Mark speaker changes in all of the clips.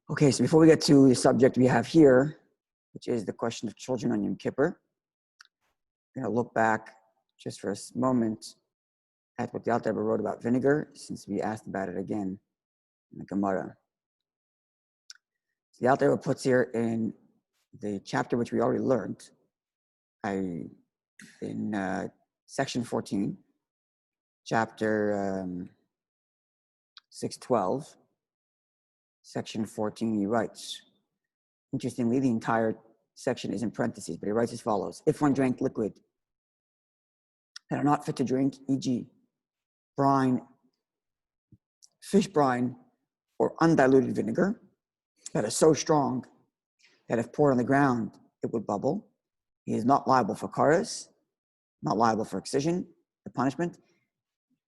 Speaker 1: Okay, so before we get to the subject we have here, which is the question of children on Yom Kippur, I'm going to look back just for a moment at what the Alter Rebbe wrote about vinegar, since we asked about it again in the Gemara. So the Alter Rebbe puts here in the chapter which we already learned, in section 14, chapter 612, section 14, he writes, interestingly, the entire section is in parentheses, but he writes as follows: if one drank liquid that are not fit to drink, e.g. brine, fish brine, or undiluted vinegar that is so strong that if poured on the ground, it would bubble, he is not liable for karas, not liable for excision, the punishment,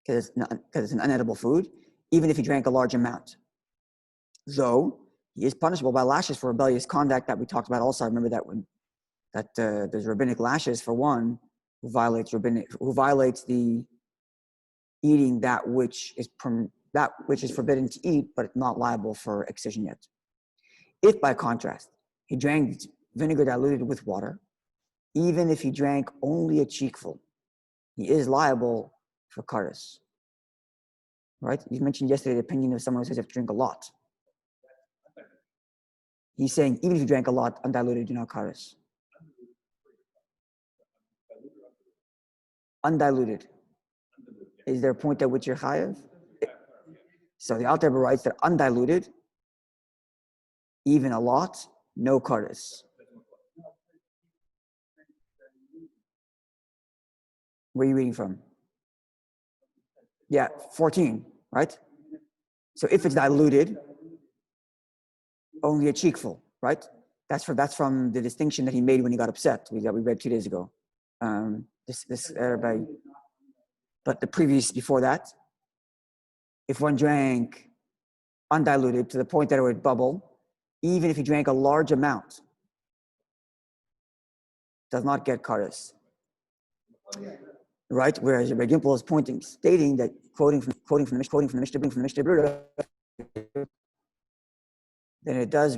Speaker 1: because it's an unedible food, even if he drank a large amount. Though he is punishable by lashes for rebellious conduct that we talked about also. I remember that there's rabbinic lashes for one who violates the eating that which is forbidden to eat, but not liable for excision yet. If, by contrast, he drank vinegar diluted with water, even if he drank only a cheekful, he is liable for karas. Right? You mentioned yesterday the opinion of someone who says you have to drink a lot. He's saying even if you drank a lot, undiluted, do not karas. Undiluted. Is there a point at which you're chayav? So the Alter Rebbe writes that undiluted, even a lot, no karas. Where are you reading from? Yeah, 14, right? So if it's diluted, only a cheekful, right? That's from the distinction that he made when he got upset, that we read 2 days ago. Rabbi, but the previous before that, if one drank undiluted to the point that it would bubble, even if he drank a large amount, does not get karas. Right? Whereas Rabbi Gimple is stating that quoting from the Mishnah, then it does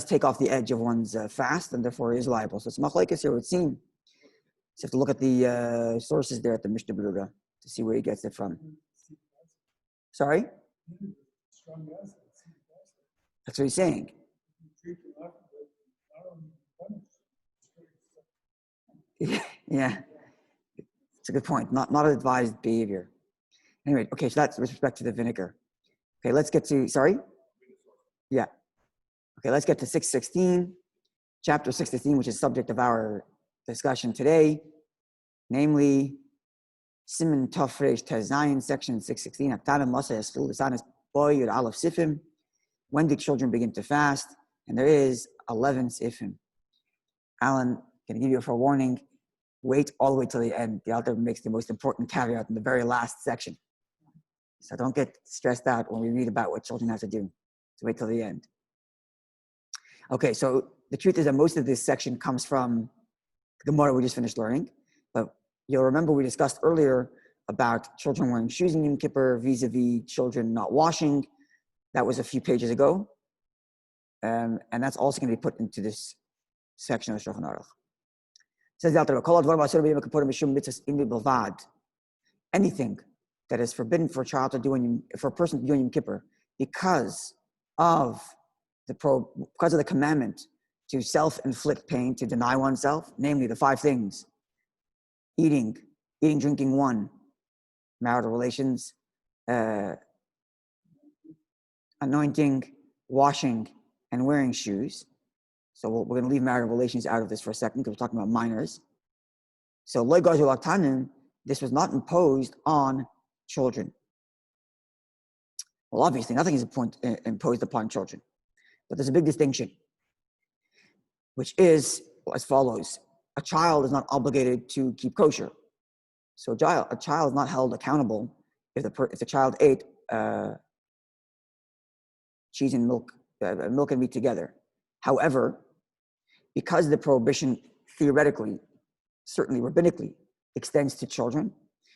Speaker 1: take off the edge of one's fast, and therefore is liable. So it's machlekes here, it would seem. So you have to look at the sources there at the Mishnah Berurah to see where he gets it from. Sorry? That's what he's saying. Yeah. It's a good point. Not advised behavior. Anyway, okay, so that's with respect to the vinegar. Okay, let's get to, sorry? Yeah. Okay, let's get to 616, chapter 616, which is subject of our discussion today, namely Siman Tafresh Tezayin, section 616. When do children begin to fast? And there is 11 sifim. Alan, can I give you a forewarning? Wait all the way till the end. The Alter makes the most important caveat in the very last section. So don't get stressed out when we read about what children have to do. So wait till the end. Okay, so the truth is that most of this section comes from the Gemara we just finished learning. But you'll remember we discussed earlier about children wearing shoes in Yom Kippur vis-a-vis children not washing. That was a few pages ago. And that's also going to be put into this section of Shulchan Aruch. Says the Alter Rebbe, anything that is forbidden for a child to do for a person to do in Yom Kippur because of the commandment to self-inflict pain, to deny oneself, namely the 5 things: eating, drinking, 1, marital relations, anointing, washing, and wearing shoes. So we're going to leave marital relations out of this for a second because we're talking about minors. So this was not imposed on children. Well, obviously, nothing is imposed upon children. But there's a big distinction, which is as follows. A child is not obligated to keep kosher. So a child is not held accountable if the child ate cheese and milk and meat together. However, because the prohibition theoretically, certainly rabbinically, extends to children,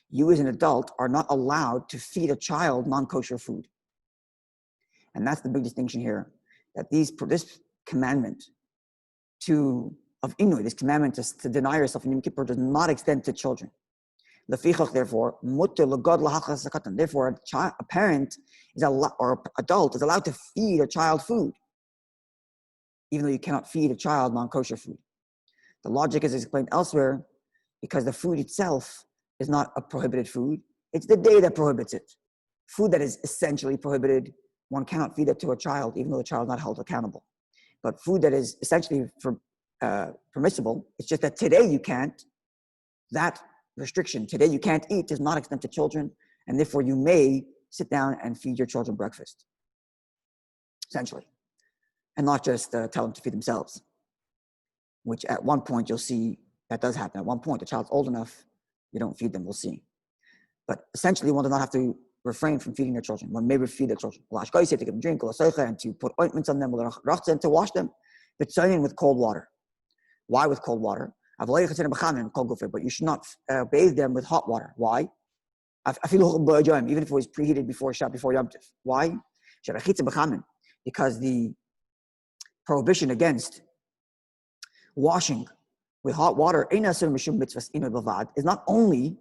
Speaker 1: you as an adult are not allowed to feed a child non-kosher food. And that's the big distinction here, that this commandment of Inui, this commandment to deny yourself in Yom Kippur does not extend to children. Therefore, a parent or adult is allowed to feed a child food, even though you cannot feed a child non-kosher food. The logic is explained elsewhere, because the food itself is not a prohibited food. It's the day that prohibits it. Food that is essentially prohibited, one cannot feed it to a child, even though the child is not held accountable. But food that is essentially permissible, it's just that today you can't. That restriction, today you can't eat, does not extend to children, and therefore you may sit down and feed your children breakfast, essentially, and not just tell them to feed themselves, which at one point you'll see that does happen. At one point, the child's old enough, you don't feed them, we'll see. But essentially, one does not have to refrain from feeding their children. One may feed their children. To give them drink, and to put ointments on them, and to wash them, but with cold water. Why with cold water? But you should not bathe them with hot water. Why? Even if it was preheated before Yom Tif. Why? Because the prohibition against washing with hot water is not only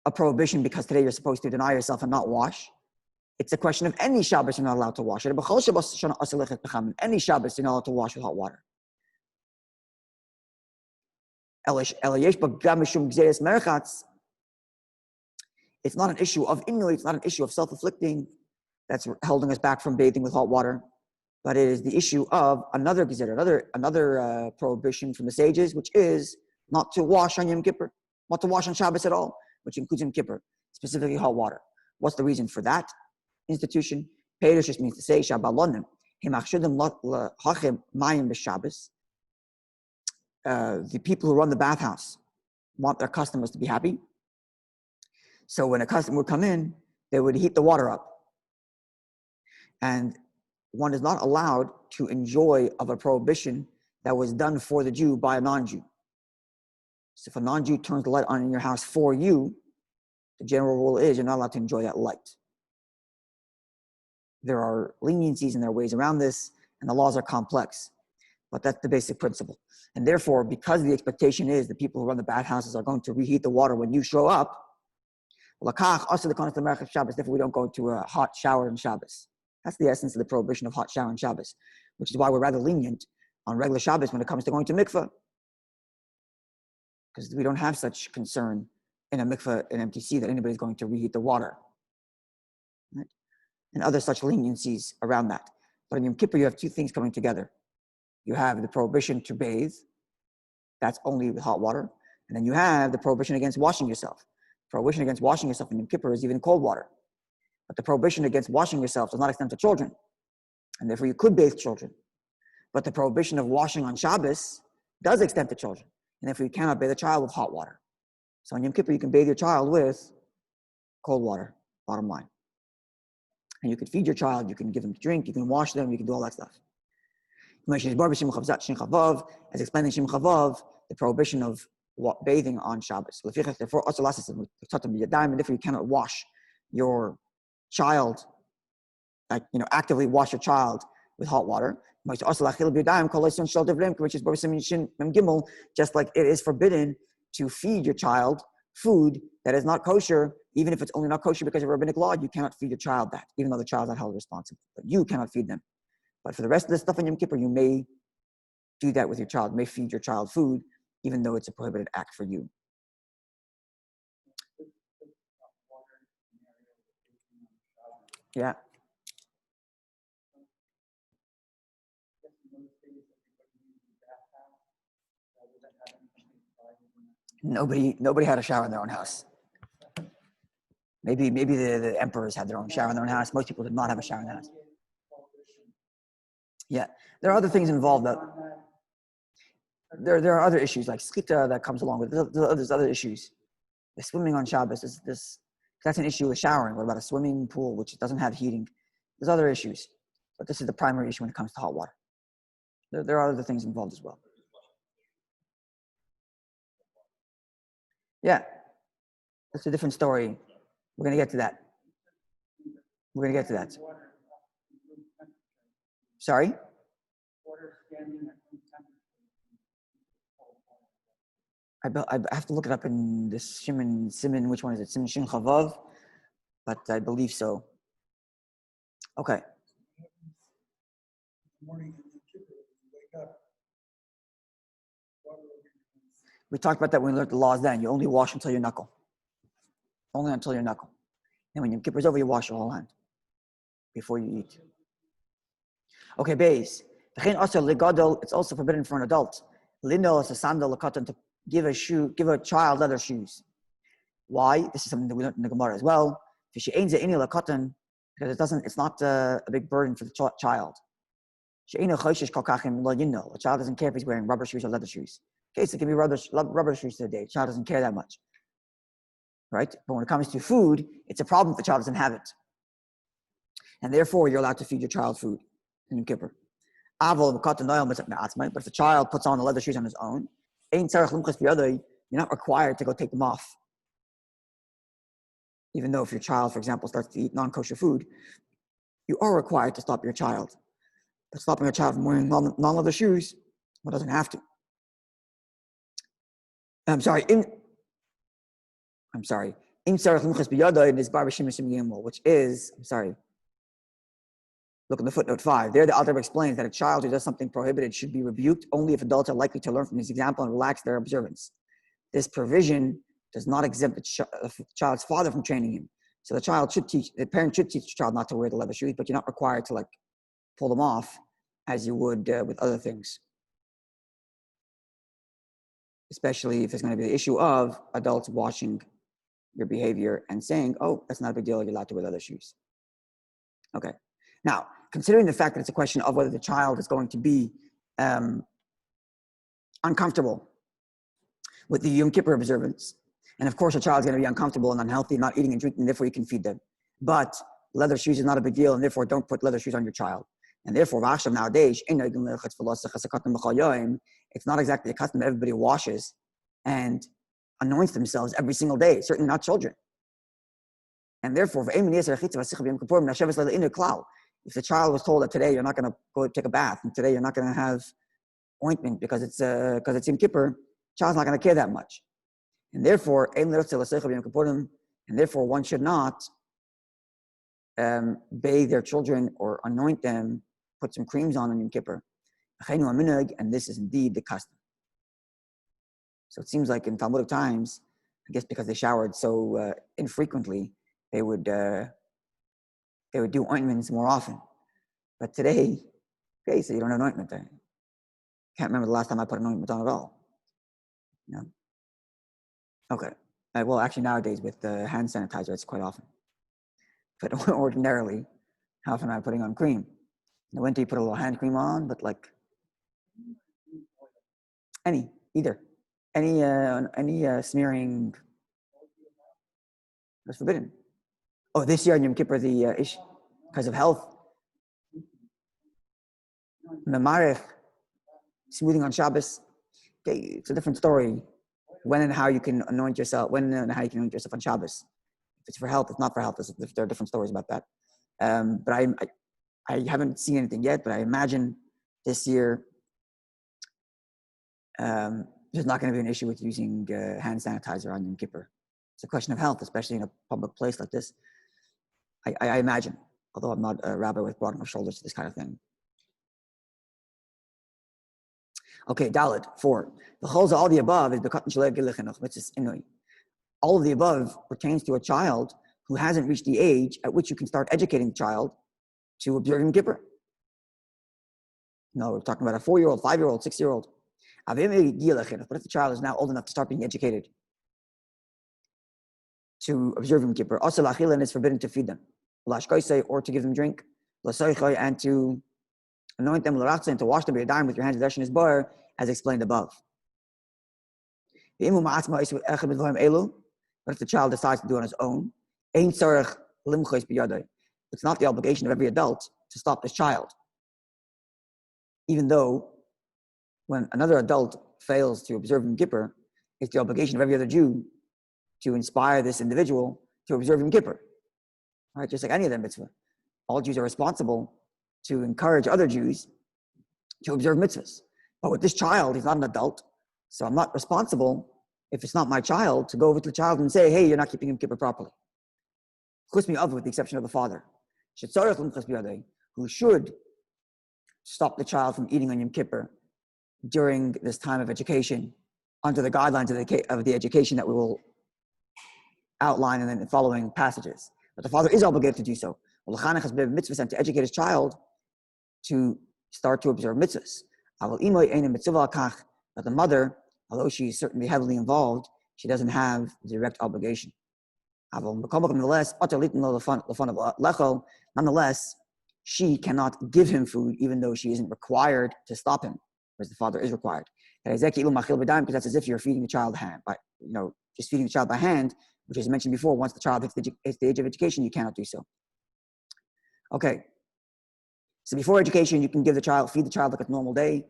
Speaker 1: a prohibition because today you're supposed to deny yourself and not wash. It's a question of any Shabbos you're not allowed to wash. Any Shabbos you're not allowed to wash with hot water. It's not an issue of inui, it's not an issue of self-afflicting that's holding us back from bathing with hot water, but it is the issue of another gezerah, another prohibition from the sages, which is not to wash on Yom Kippur, not to wash on Shabbos at all, which includes Yom Kippur, specifically hot water. What's the reason for that institution? Peirush just means to say, Shabbalonim, the people who run the bathhouse want their customers to be happy. So when a customer would come in, they would heat the water up. And one is not allowed to enjoy of a prohibition that was done for the Jew by a non-Jew. So if a non-Jew turns the light on in your house for you, the general rule is you're not allowed to enjoy that light. There are leniencies and there are ways around this, and the laws are complex. But that's the basic principle. And therefore, because the expectation is the people who run the bathhouses are going to reheat the water when you show up, therefore we don't go to a hot shower on Shabbos. That's the essence of the prohibition of hot shower on Shabbos, which is why we're rather lenient on regular Shabbos when it comes to going to mikveh. Because we don't have such concern in a mikveh in MTC that anybody's going to reheat the water. Right? And other such leniencies around that. But in Yom Kippur, you have two things coming together. You have the prohibition to bathe, that's only with hot water. And then you have the prohibition against washing yourself. Prohibition against washing yourself in Yom Kippur is even cold water. But the prohibition against washing yourself does not extend to children. And therefore you could bathe children. But the prohibition of washing on Shabbos does extend to children. And therefore you cannot bathe a child with hot water. So on Yom Kippur you can bathe your child with cold water, bottom line. And you can feed your child, you can give them to drink, you can wash them, you can do all that stuff. As explained in Shem Chavav, the prohibition of bathing on Shabbos. Therefore, you cannot wash your child, actively wash your child with hot water. Just like it is forbidden to feed your child food that is not kosher, even if it's only not kosher because of rabbinic law, you cannot feed your child that, even though the child is not held responsible. But you cannot feed them. But for the rest of the stuff in Yom Kippur, you may do that with your child. You may feed your child food, even though it's a prohibited act for you. Yeah. Nobody had a shower in their own house. Maybe the emperors had their own shower in their own house. Most people did not have a shower in their house. Yeah, there are other things involved. There are other issues like schita that comes along with it. There's other issues. The swimming on Shabbos that's an issue with showering. What about a swimming pool which doesn't have heating? There's other issues, but this is the primary issue when it comes to hot water. There are other things involved as well. Yeah, that's a different story. We're going to get to that. Sorry? I have to look it up in the Siman, which one is it? Siman Shin Chavav, but I believe so. Okay. We talked about that when we learned the laws then. You only wash until your knuckle. Only until your knuckle. And when Yom Kippur's over, you wash your whole hand before you eat. Okay, base. It's also forbidden for an adult. Lino is a sandal, a cotton, to give a child leather shoes. Why? This is something that we learned in the Gemara as well. Because it's not a big burden for the child. A child doesn't care if he's wearing rubber shoes or leather shoes. Okay, so it can be rubber shoes today. The child doesn't care that much. Right? But when it comes to food, it's a problem if the child doesn't have it. And therefore, you're allowed to feed your child food in Yom Kippur. But if the child puts on the leather shoes on his own, you're not required to go take them off. Even though if your child, for example, starts to eat non-kosher food, you are required to stop your child. But stopping a child from wearing non-leather shoes, well, doesn't have to. I'm sorry. Which is, look in the footnote 5. There, the Alter Rebbe explains that a child who does something prohibited should be rebuked only if adults are likely to learn from his example and relax their observance. This provision does not exempt the child's father from training him. So the parent should teach the child not to wear the leather shoes, but you're not required to pull them off as you would with other things. Especially if there's going to be the issue of adults watching your behavior and saying, oh, that's not a big deal, you're allowed to wear leather shoes. Okay. Now, considering the fact that it's a question of whether the child is going to be uncomfortable with the Yom Kippur observance, and of course a child is going to be uncomfortable and unhealthy, not eating and drinking, therefore you can feed them. But leather shoes is not a big deal, and therefore don't put leather shoes on your child. And therefore, nowadays, it's not exactly a custom that everybody washes and anoints themselves every single day, certainly not children. And therefore, if the child was told that today you're not going to go take a bath, and today you're not going to have ointment because it's Yom Kippur, the child's not going to care that much. And therefore, one should not bathe their children or anoint them, put some creams on Yom Kippur. And this is indeed the custom. So it seems like in Talmudic times, I guess because they showered so infrequently, they would do ointments more often. But today, okay, so you don't have an ointment there. Can't remember the last time I put an ointment on at all. No. Okay. Well, actually nowadays with the hand sanitizer, it's quite often. But ordinarily, how often am I putting on cream? In the winter, you put a little hand cream on, but either. Any smearing is forbidden. Oh, this year in Yom Kippur, because of health. Memarech, smoothing on Shabbos. Okay, it's a different story. When and how you can anoint yourself on Shabbos. If it's for health, it's not for health. There are different stories about that. But I haven't seen anything yet, but I imagine this year there's not going to be an issue with using hand sanitizer on Yom Kippur. It's a question of health, especially in a public place like this. I imagine, although I'm not a rabbi with broad enough shoulders to this kind of thing. Okay, Dalet 4. The cholza, all the above is bekatan shalev gilechenoch mitzvahs inui. All of the above pertains to a child who hasn't reached the age at which you can start educating the child to observe Yom Kippur. No, we're talking about a 4-year-old, 5-year-old, 6-year-old. But if the child is now old enough to start being educated to observe Yom Kippur, also lachila, is forbidden to feed them, or to give them drink, and to anoint them, and to wash them with your hands as explained above. But if the child decides to do it on his own, it's not the obligation of every adult to stop this child. Even though when another adult fails to observe Yom Kippur, it's the obligation of every other Jew to inspire this individual to observe Yom Kippur. Right? Just like any other mitzvah. All Jews are responsible to encourage other Jews to observe mitzvahs. But with this child, he's not an adult, so I'm not responsible, if it's not my child, to go over to the child and say, hey, you're not keeping Yom Kippur properly. With the exception of the father, who should stop the child from eating on Yom Kippur during this time of education, under the guidelines of the education that we will outline in the following passages. But the father is obligated to do so. And to educate his child to start to observe mitzvahs. But the mother, although she is certainly heavily involved, she doesn't have the direct obligation. Nonetheless, she cannot give him food, even though she isn't required to stop him, whereas the father is required. Because that's as if you're feeding the child just feeding the child by hand, which is mentioned before. Once the child hits the age of education, you cannot do so. Okay. So before education, you can feed the child like a normal day.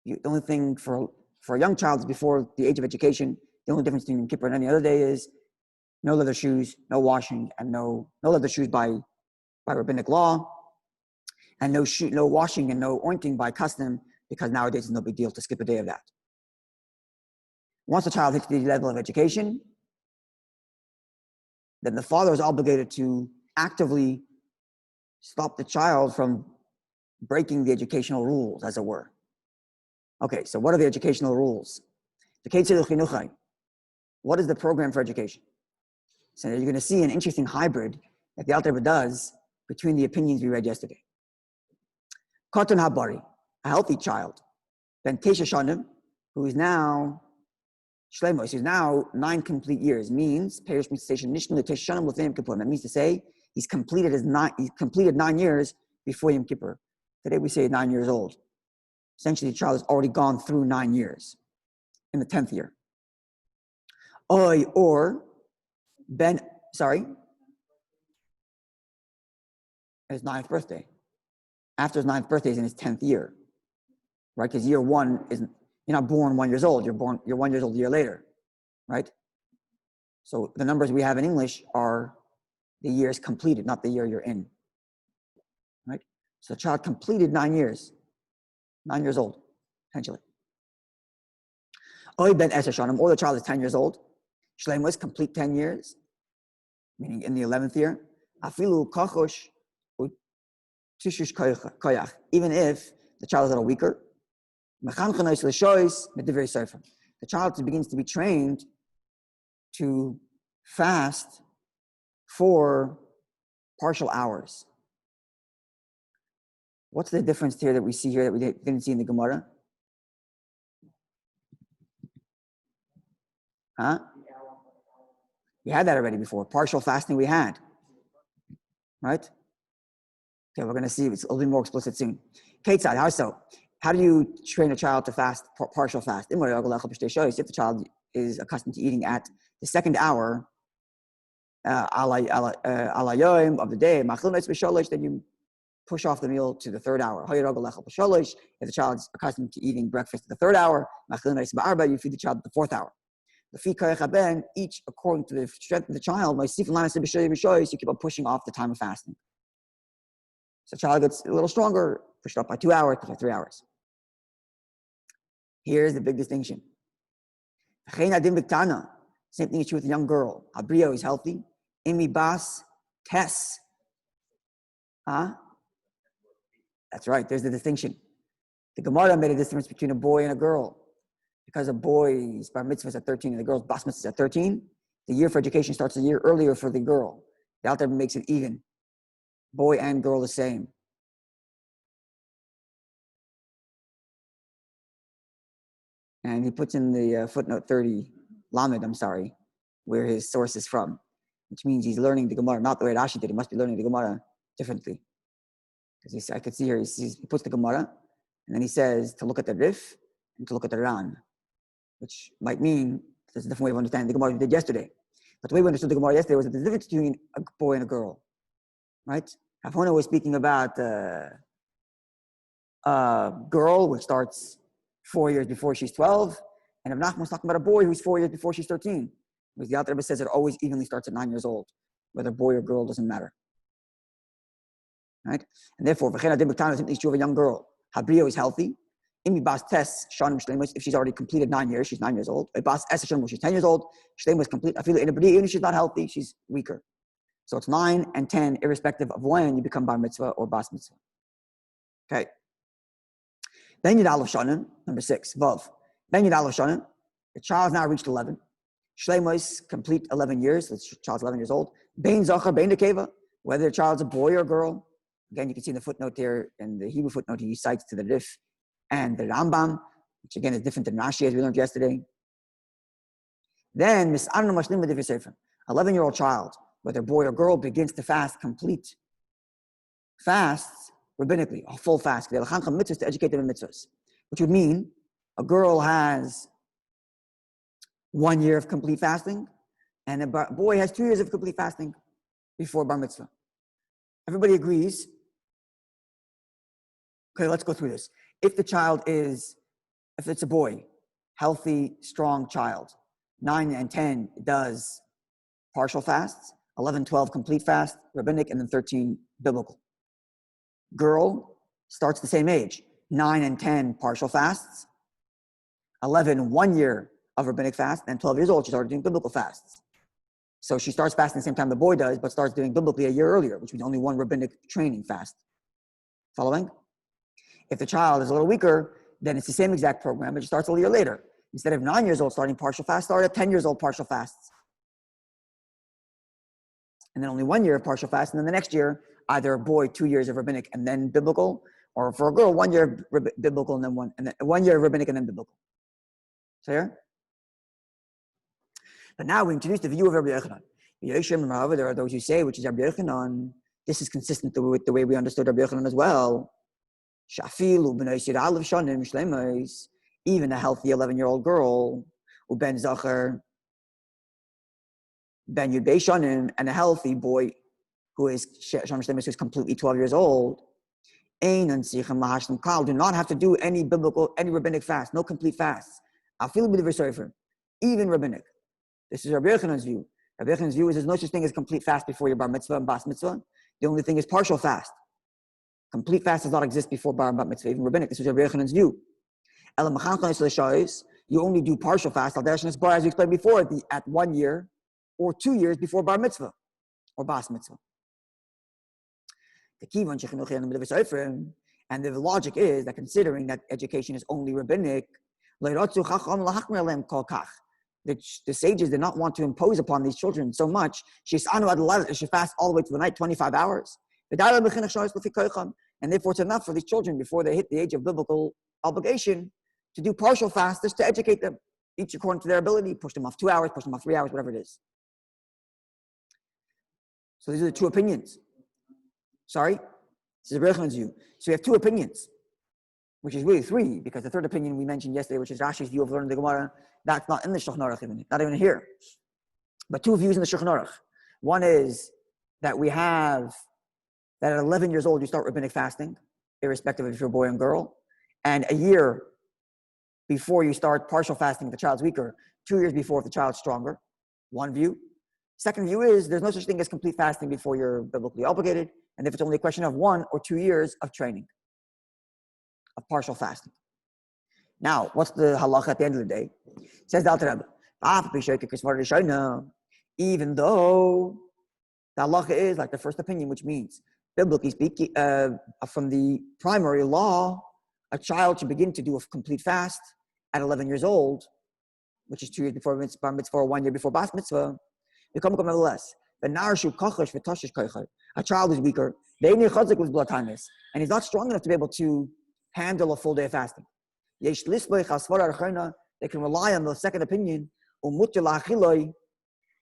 Speaker 1: The only thing for a young child is before the age of education. The only difference between Yom Kippur and any other day is no leather shoes, no washing, and no leather shoes by rabbinic law, and no washing and no ointing by custom, because nowadays it's no big deal to skip a day of that. Once the child hits the level of education, then the father is obligated to actively stop the child from breaking the educational rules, as it were. Okay, so what are the educational rules? What is the program for education? So you're going to see an interesting hybrid that the Alter Rebbe does between the opinions we read yesterday. Katan Habari, a healthy child, ben Tesha Shanim, who is now Shlemos, who's now 9 complete years, means Perish Station Nishnu Tesha Shanim Lefnim Kippur. That means to say he's completed 9 years before Yom Kippur. Today we say 9 years old. Essentially, the child has already gone through 9 years in the 10th year. Or his 9th birthday. After his 9th birthday is in his 10th year, right? Because year 1 you're not born 1 year old. You're 1 year old a year later, right? So the numbers we have in English are the years completed, not the year you're in, right? So the child completed 9 years. 9 years old, essentially. Or the child is 10 years old. Shlemus, complete 10 years, meaning in the 11th year. Afilu kachosh tishush koyach. Even if the child is a little weaker. The child begins to be trained to fast for partial hours. What's the difference here that we see here that we didn't see in the Gemara? Huh? We had that already before. Partial fasting we had. Right? Okay, we're going to see it's a little bit more explicit soon. Ketzad, how so? How do you train a child to fast partial fast? If the child is accustomed to eating at the second hour alayom of the day, then you push off the meal to the third hour. If the child is accustomed to eating breakfast at the third hour, you feed the child at the fourth hour. Each according to the strength of the child, you keep on pushing off the time of fasting. So the child gets a little stronger, push it up by 2 hours, push it by 3 hours. Here's the big distinction. Same thing is true with a young girl. Abrio is healthy. Imi bas tes. That's right, there's the distinction. The Gemara made a difference between a boy and a girl. Because a boy's bar mitzvah is at 13 and the girl's bas mitzvah is at 13, the year for education starts a year earlier for the girl. The Alter Rebbe makes it even. Boy and girl the same. And he puts in the footnote 30, Lamed, where his source is from, which means he's learning the Gemara, not the way Rashi did. He must be learning the Gemara differently. Because I could see here, he puts the Gemara, and then he says to look at the Rif and to look at the Ran, which might mean there's a different way of understanding the Gemara we did yesterday. But the way we understood the Gemara yesterday was that the difference between a boy and a girl, right? Hafona was speaking about a girl, which starts 4 years before she's 12, and Rav Nachman was talking about a boy who's 4 years before she's 13. Because the Alter Rebbe says it always evenly starts at 9 years old. Whether boy or girl doesn't matter. right? And therefore, if you have a young girl, Habrio is healthy. If she's already completed 9 years, she's 9 years old. She's 10 years old. Shleim was complete. Even if she's not healthy, she's weaker. So it's 9 and 10, irrespective of when you become bar mitzvah or bas mitzvah. Okay. Then Yud Aleph Shanim, number 6, Vav. Then Yud Aleph Shanim, the child's now reached 11. Shleimos, complete 11 years. The child's 11 years old. Bein Zachar, Bein Nekeva, whether the child's a boy or a girl. Again, you can see in the footnote there, in the Hebrew footnote, he cites to the Rif and the Rambam, which again is different than Rashi, as we learned yesterday. Then, 11-year-old child, whether boy or girl, begins to fast complete fasts rabbinically, a full fast, to educate them in mitzvahs, which would mean a girl has 1 year of complete fasting, and a boy has 2 years of complete fasting before bar mitzvah. Everybody agrees. Okay, let's go through this. If it's a boy, healthy, strong child, 9 and 10 does partial fasts, 11, 12 complete fast, rabbinic, and then 13 biblical. Girl starts the same age, 9 and 10 partial fasts, 11, 1 year of rabbinic fast, and 12 years old, she started doing biblical fasts. So she starts fasting the same time the boy does, but starts doing biblically a year earlier, which means only one rabbinic training fast. Following? If the child is a little weaker, then it's the same exact program, but it starts a year later. Instead of 9 years old starting partial fast, start at 10 years old partial fasts. And then only 1 year of partial fast, and then the next year, either a boy, 2 years of rabbinic and then biblical, or for a girl, 1 year of biblical and then 1 year of rabbinic and then biblical. Clear? But now we introduce the view of Rabbi Yochanan. There are those who say, which is Rabbi Yochanan, this is consistent with the way we understood Rabbi Yochanan as well. Even a healthy 11-year-old girl, Ben Zachar, Ben Yud Beis Shanim, and a healthy boy who is completely 12 years old, do not have to do any rabbinic fast, no complete fasts. Even rabbinic. This is Rabbi Yochanan's view. Rabbi Yochanan's view is there's no such thing as complete fast before your bar mitzvah and bas mitzvah. The only thing is partial fast. Complete fast does not exist before bar and bat mitzvah, even rabbinic. This is Rabbi Yochanan's view. You only do partial fast, as we explained before, at 1 year or 2 years before bar mitzvah or bas mitzvah. And the logic is that considering that education is only rabbinic, the sages did not want to impose upon these children so much. She fast all the way to the night, 25 hours. And therefore it's enough for these children before they hit the age of biblical obligation to do partial fast just to educate them, each according to their ability, push them off 2 hours, push them off 3 hours, whatever it is. So these are the two opinions. Sorry? This is Rabbi Yochanan's view. So we have two opinions, which is really three, because the third opinion we mentioned yesterday, which is Rashi's view of learning the Gemara, that's not in the Shulchan Aruch, not even here. But two views in the Shulchan Aruch. One is that we have that at 11 years old you start rabbinic fasting, irrespective of if you're a boy and girl, and a year before you start partial fasting if the child's weaker, 2 years before if the child's stronger. One view. Second view is there's no such thing as complete fasting before you're biblically obligated, and if it's only a question of 1 or 2 years of training, of partial fasting. Now, what's the halacha at the end of the day? It says the Alter Rebbe, even though the halacha is like the first opinion, which means, biblically speaking, from the primary law, a child should begin to do a complete fast at 11 years old, which is 2 years before bar mitzvah or 1 year before bas mitzvah. Nevertheless, a child is weaker, and he's not strong enough to be able to handle a full day of fasting. They can rely on the second opinion,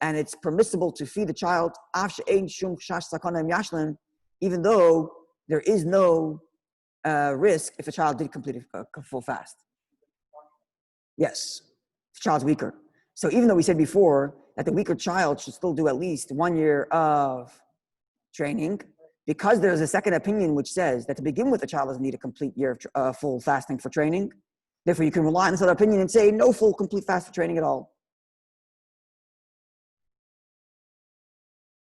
Speaker 1: and it's permissible to feed the child, even though there is no risk if a child did complete a full fast. Yes, the child's weaker. So even though we said before that the weaker child should still do at least 1 year of training, because there's a second opinion which says that to begin with, the child doesn't need a complete year of full fasting for training. Therefore, you can rely on this other opinion and say no full complete fast for training at all.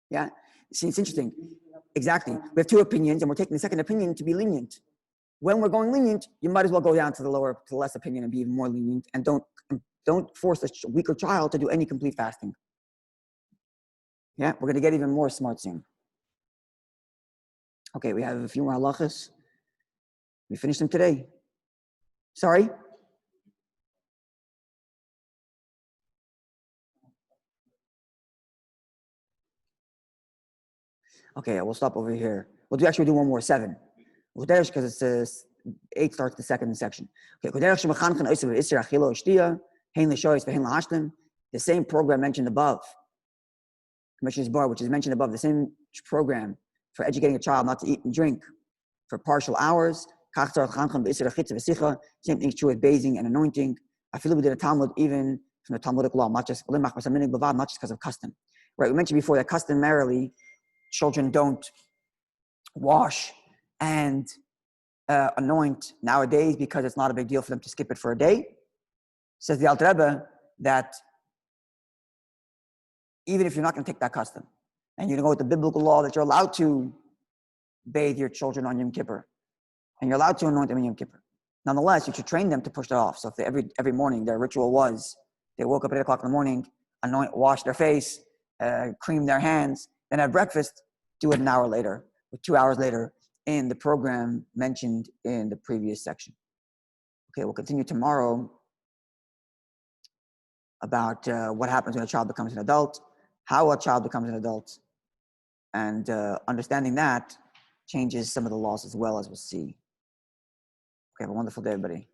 Speaker 1: Yeah, see, it's interesting. Exactly. We have two opinions, and we're taking the second opinion to be lenient. When we're going lenient, you might as well go down to the less opinion and be even more lenient, and don't force a weaker child to do any complete fasting. Yeah, we're going to get even more smart soon. Okay, we have a few more halachas. We finished them today. Sorry? Okay, we'll stop over here. We'll do one more, 7. Because it's 8 starts the second section. Okay, the same program mentioned above, which is mentioned above, the same program for educating a child not to eat and drink for partial hours. Same thing is true with bathing and anointing. I feel we did a Talmud even from the Talmudic law, not just because of custom. Right, we mentioned before that customarily children don't wash and anoint nowadays because it's not a big deal for them to skip it for a day. Says the Alter Rebbe that even if you're not going to take that custom and you're going to go with the biblical law that you're allowed to bathe your children on Yom Kippur and you're allowed to anoint them on Yom Kippur, nonetheless, you should train them to push that off. So if every morning their ritual was they woke up at 8 o'clock in the morning, wash their face, cream their hands, then have breakfast, do it an hour later or 2 hours later in the program mentioned in the previous section. Okay, we'll continue tomorrow about what happens when a child becomes an adult, how a child becomes an adult, and understanding that changes some of the laws as well, as we'll see. Okay, have a wonderful day, everybody.